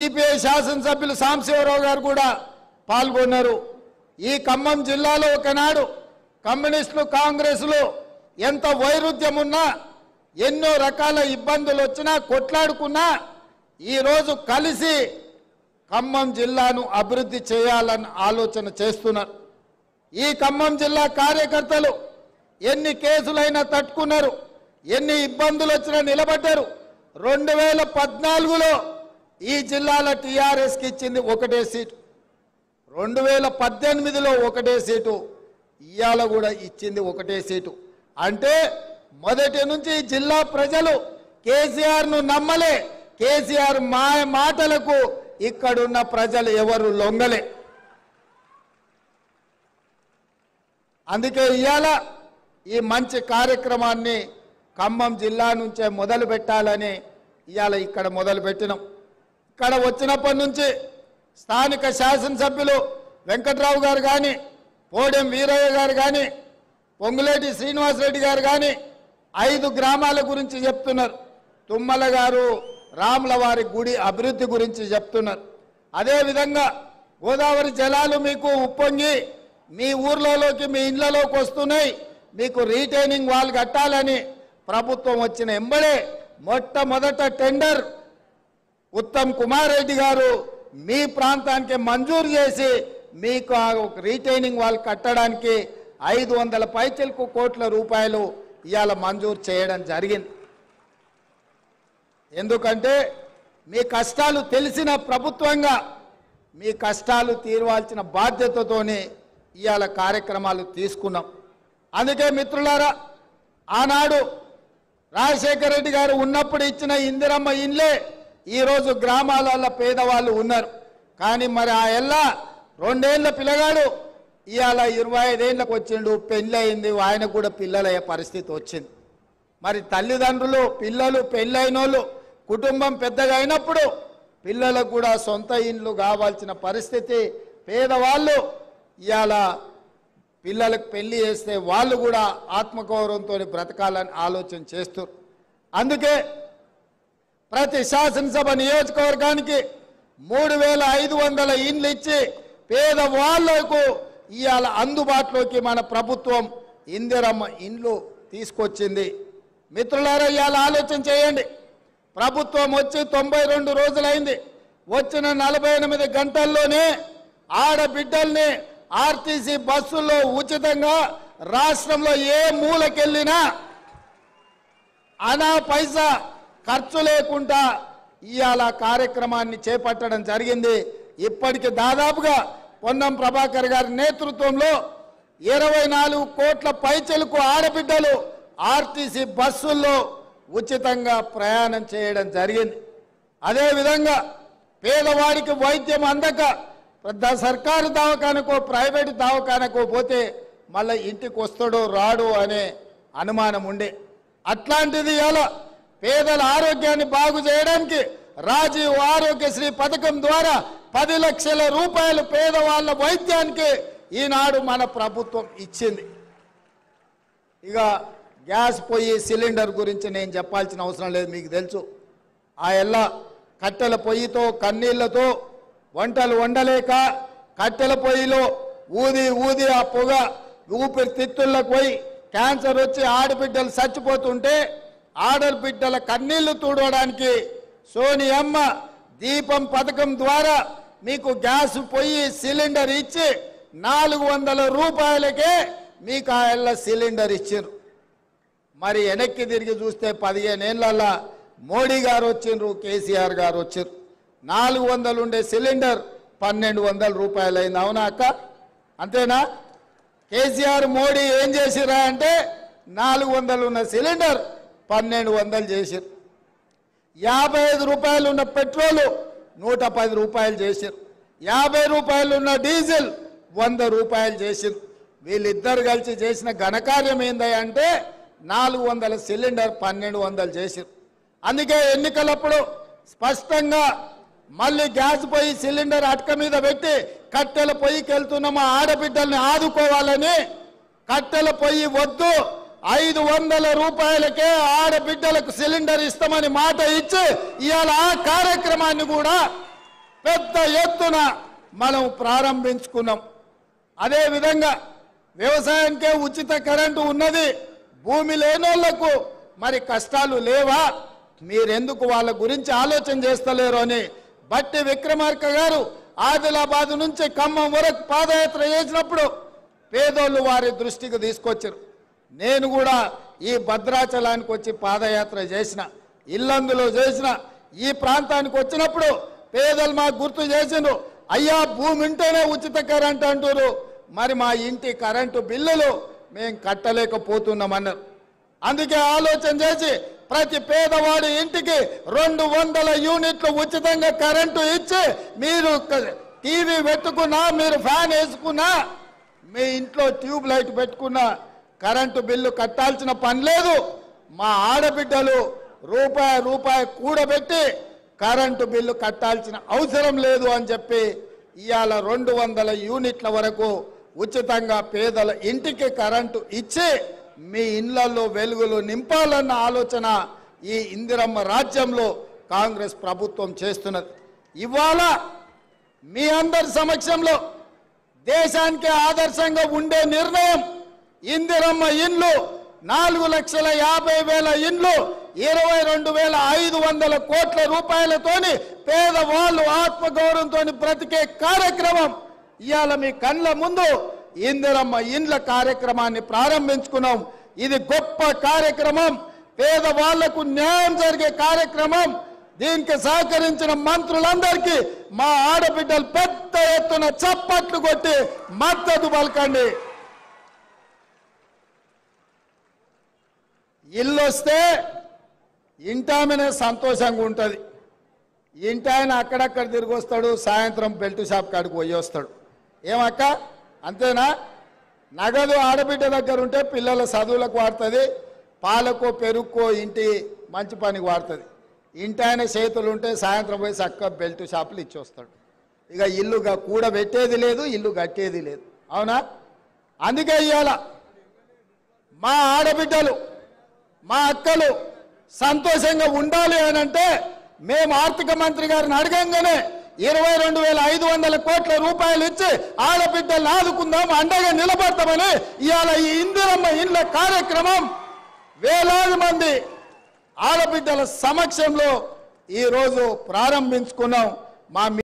CPI శాసనసభ్యులు సాంబశివరావు గారు కూడా పాల్గొన్నారు. ఈ ఖమ్మం జిల్లాలో ఒకనాడు కమ్యూనిస్టులు కాంగ్రెస్లు ఎంత వైరుధ్యం ఉన్నా ఎన్నో రకాల ఇబ్బందులు వచ్చినా కొట్లాడుకున్నా ఈరోజు కలిసి ఖమ్మం జిల్లాను అభివృద్ధి చేయాలని ఆలోచన చేస్తున్నారు. ఈ ఖమ్మం జిల్లా కార్యకర్తలు ఎన్ని కేసులైనా తట్టుకున్నారు, ఎన్ని ఇబ్బందులు వచ్చినా నిలబడ్డారు. 2014లో ఈ జిల్లాలో టీఆర్ఎస్కి ఇచ్చింది ఒకటే సీటు, 2018లో ఒకటే సీటు, ఇవాళ కూడా ఇచ్చింది ఒకటే సీటు. అంటే మొదటి నుంచి జిల్లా ప్రజలు కేసీఆర్ను నమ్మలే. కేసీఆర్ మాటలకు ఇక్కడున్న ప్రజలు ఎవరు లొంగలే. అందుకే ఇవాళ ఈ మంచి కార్యక్రమాన్ని ఖమ్మం జిల్లా నుంచే మొదలు పెట్టాలని ఇవాళ ఇక్కడ మొదలు పెట్టినాం. ఇక్కడ వచ్చినప్పటి నుంచి స్థానిక శాసనసభ్యులు వెంకట్రావు గారు కానీ, పోడెం వీరయ్య గారు కానీ, పొంగులేటి శ్రీనివాసరెడ్డి గారు కానీ 5 గ్రామాల గురించి చెప్తున్నారు. తుమ్మల గారు రాములవారి గుడి అభివృద్ధి గురించి చెప్తున్నారు. అదేవిధంగా గోదావరి జలాలు మీకు ఉప్పొంగి మీ ఊర్లలోకి మీ ఇళ్లలోకి వస్తున్నాయి, మీకు రీటైనింగ్ వాల్ కట్టాలని ప్రభుత్వం వచ్చిన ఎంబడే మొట్టమొదట టెండర్ ఉత్తమ్ కుమార్ రెడ్డి గారు మీ ప్రాంతానికి మంజూరు చేసి మీకు రీటైనింగ్ వాల్ కట్టడానికి 500 పైచిలకు కోట్ల రూపాయలు ఇవాళ మంజూరు చేయడం జరిగింది. ఎందుకంటే మీ కష్టాలు తెలిసిన ప్రభుత్వంగా మీ కష్టాలు తీర్వాల్సిన బాధ్యతతోనే ఇవాళ కార్యక్రమాలు తీసుకున్నాం. అందుకే మిత్రులారా, ఆనాడు రాజశేఖర రెడ్డి గారు ఉన్నప్పుడు ఇచ్చిన ఇందిరమ్మ ఇండ్లే ఈరోజు గ్రామాలలో పేదవాళ్ళు ఉన్నారు. కానీ మరి ఆ ఎల్లా 2 ఏళ్ల పిల్లగాడు ఇవాళ 25 ఏళ్ళకు వచ్చిండు, పెళ్ళి అయింది, ఆయన కూడా పిల్లలయ్యే పరిస్థితి వచ్చింది. మరి తల్లిదండ్రులు పిల్లలు పెళ్ళైనోళ్ళు కుటుంబం పెద్దగా అయినప్పుడు పిల్లలకు కూడా సొంత ఇండ్లు కావాల్సిన పరిస్థితి. పేదవాళ్ళు ఇవాళ పిల్లలకు పెళ్లి చేస్తే వాళ్ళు కూడా ఆత్మగౌరవంతో బ్రతకాలని ఆలోచన చేస్తారు. అందుకే ప్రతి శాసనసభ నియోజకవర్గానికి 3500 ఇండ్లు ఇచ్చి పేదవాళ్లకు ఇవాళ అందుబాటులోకి మన ప్రభుత్వం ఇందిరమ్మ ఇండ్లు తీసుకొచ్చింది. మిత్రులారా, ఇవాళ ఆలోచన చేయండి. ప్రభుత్వం వచ్చి 92 రోజులైంది. వచ్చిన 48 గంటల్లోనే ఆడబిడ్డల్ని ఆర్టీసీ బస్సుల్లో ఉచితంగా రాష్ట్రంలో ఏ మూలకెళ్ళినా అనా పైసా ఖర్చు లేకుండా ఇవాళ కార్యక్రమాన్ని చేపట్టడం జరిగింది. ఇప్పటికి దాదాపుగా పొన్నం ప్రభాకర్ గారి నేతృత్వంలో 24 కోట్ల పైచలకు ఆడబిడ్డలు ఆర్టీసీ బస్సుల్లో ఉచితంగా ప్రయాణం చేయడం జరిగింది. అదేవిధంగా పేదవాడికి వైద్యం అందక సర్కారు దవాఖానకో ప్రైవేటు దవాఖానకో పోతే మళ్ళీ ఇంటికి వస్తాడో రాడో అనే అనుమానం ఉండే. అట్లాంటిది ఇలా పేదల ఆరోగ్యాన్ని బాగు చేయడానికి రాజీవ్ ఆరోగ్యశ్రీ పథకం ద్వారా 10 లక్షల రూపాయలు పేదవాళ్ళ వైద్యానికి ఈనాడు మన ప్రభుత్వం ఇచ్చింది. ఇక గ్యాస్ పొయ్యి సిలిండర్ గురించి నేను చెప్పాల్సిన అవసరం లేదు, మీకు తెలుసు. ఆ ఎల్లా కట్టెల పొయ్యితో కన్నీళ్లతో వంటలు వండలేక కట్టెల పొయ్యిలో ఊది ఊది ఆ పొగ ఊపిరితిత్తులకు పోయి క్యాన్సర్ వచ్చి ఆడబిడ్డలు చచ్చిపోతుంటే ఆడబిడ్డల కన్నీళ్లు తుడవడానికి సోనియమ్మ దీపం పథకం ద్వారా మీకు గ్యాస్ పొయ్యి సిలిండర్ ఇచ్చి 400 రూపాయలకే మీకు ఆ ఎల్ల సిలిండర్ ఇచ్చారు. మరి వెనక్కి తిరిగి చూస్తే 15 ఏళ్ళల్లో మోడీ గారు వచ్చిండ్రు, కేసీఆర్ గారు వచ్చారు. 400 ఉండే సిలిండర్ 1200 రూపాయలు అయింది. అవునా అక్క? అంతేనా? కేసీఆర్ మోడీ ఏం చేసిరా అంటే 400 ఉన్న సిలిండర్ 1200 చేశారు. 55 రూపాయలు ఉన్న పెట్రోలు 110 రూపాయలు చేశారు. 50 రూపాయలు ఉన్న డీజిల్ 100 రూపాయలు చేశారు. వీళ్ళిద్దరు కలిసి చేసిన ఘనకార్యం ఏందంటే 400 సిలిండర్ 1200 చేశారు. అందుకే ఎన్నికలప్పుడు స్పష్టంగా మళ్ళీ గ్యాస్ పొయ్యి సిలిండర్ అటక మీద పెట్టి కట్టెల పొయ్యికి వెళ్తున్న మా ఆడబిడ్డల్ని ఆదుకోవాలని కట్టెల పొయ్యి వద్దు 500 రూపాయలకే ఆడబిడ్డలకు సిలిండర్ ఇస్తామని మాట ఇచ్చి ఇవాళ ఆ కార్యక్రమాన్ని కూడా పెద్ద ఎత్తున మనం ప్రారంభించుకున్నాం. అదేవిధంగా వ్యవసాయానికే ఉచిత కరెంటు ఉన్నది. భూమి లేనోళ్లకు మరి కష్టాలు లేవా? మీరెందుకు వాళ్ళ గురించి ఆలోచన చేస్తలేరు అని బట్టి విక్రమార్క గారు ఆదిలాబాద్ నుంచి ఖమ్మం వరకు పాదయాత్ర చేసినప్పుడు పేదోళ్ళు వారి దృష్టికి తీసుకొచ్చారు. నేను కూడా ఈ భద్రాచలానికి వచ్చి పాదయాత్ర చేసిన, ఇల్లందులో చేసిన, ఈ ప్రాంతానికి వచ్చినప్పుడు పేదలు మాకు గుర్తు చేసిండ్రు. అయ్యా భూమి ఉంటేనే ఉచిత కరెంటు అంటారు, మరి మా ఇంటి కరెంటు బిల్లులు మేము కట్టలేకపోతున్నామన్నారు. అందుకే ఆలోచన చేసి ప్రతి పేదవాడి ఇంటికి 200 యూనిట్లు ఉచితంగా కరెంటు ఇచ్చి మీరు టీవీ పెట్టుకున్నా, మీరు ఫ్యాన్ వేసుకున్నా, మీ ఇంట్లో ట్యూబ్ లైట్ పెట్టుకున్నా కరెంటు బిల్లు కట్టాల్సిన పని లేదు. మా ఆడబిడ్డలు రూపాయి కూడబెట్టి కరెంటు బిల్లు కట్టాల్సిన అవసరం లేదు అని చెప్పి ఇవాళ 200 యూనిట్ల వరకు ఉచితంగా పేదల ఇంటికి కరెంటు ఇచ్చి మీ ఇళ్లలో వెలుగులు నింపాలన్న ఆలోచన ఈ ఇందిరమ్మ రాజ్యంలో కాంగ్రెస్ ప్రభుత్వం చేస్తున్నది. ఇవాళ మీ అందరి సమక్షంలో దేశానికి ఆదర్శంగా ఉండే నిర్ణయం ఇందిరమ్మ ఇండ్లు 4,50,000 ఇండ్లు 22,500 కోట్ల రూపాయలతోని పేదవాళ్ళు ఆత్మగౌరవంతో బ్రతికే కార్యక్రమం ఇవాళ మీ కళ్ళ ముందు ఇందిరమ్మ ఇండ్ల కార్యక్రమాన్ని ప్రారంభించుకున్నాం. ఇది గొప్ప కార్యక్రమం, పేదవాళ్లకు న్యాయం జరిగే కార్యక్రమం. దీనికి సహకరించిన మంత్రులందరికీ మా ఆడబిడ్డలు పెద్ద ఎత్తున చప్పట్లు కొట్టి మద్దతు పలకండి. ఇల్లు వస్తే ఇంటామనే సంతోషంగా ఉంటుంది. ఇంటాయన అక్కడక్కడ తిరిగి వస్తాడు, సాయంత్రం బెల్ట్ షాప్ కాడికి పోయి వస్తాడు. ఏమక్క అంతేనా? నగదు ఆడబిడ్డ దగ్గర ఉంటే పిల్లల చదువులకు వాడుతుంది, పాలకో పెరుగుకో ఇంటి మంచి పనికి వాడుతుంది. ఇంటాయన చేతులు ఉంటే సాయంత్రం పోయి చక్క బెల్ట్ షాపులు ఇచ్చి వస్తాడు. ఇక ఇల్లుగా కూడబెట్టేది లేదు, ఇల్లు కట్టేది లేదు. అవునా? అందుకే ఇవాళ మా ఆడబిడ్డలు మా అక్కలు సంతోషంగా ఉండాలి అని అంటే మేము ఆర్థిక మంత్రి గారిని అడగంగానే 22,500 కోట్ల రూపాయలు ఇచ్చి ఆడబిడ్డలను ఆదుకుందాం, అండగా నిలబడతామని ఇవాళ ఈ ఇందిరమ్మ ఇండ్ల కార్యక్రమం వేలాది మంది ఆడబిడ్డల సమక్షంలో ఈరోజు ప్రారంభించుకున్నాం. మా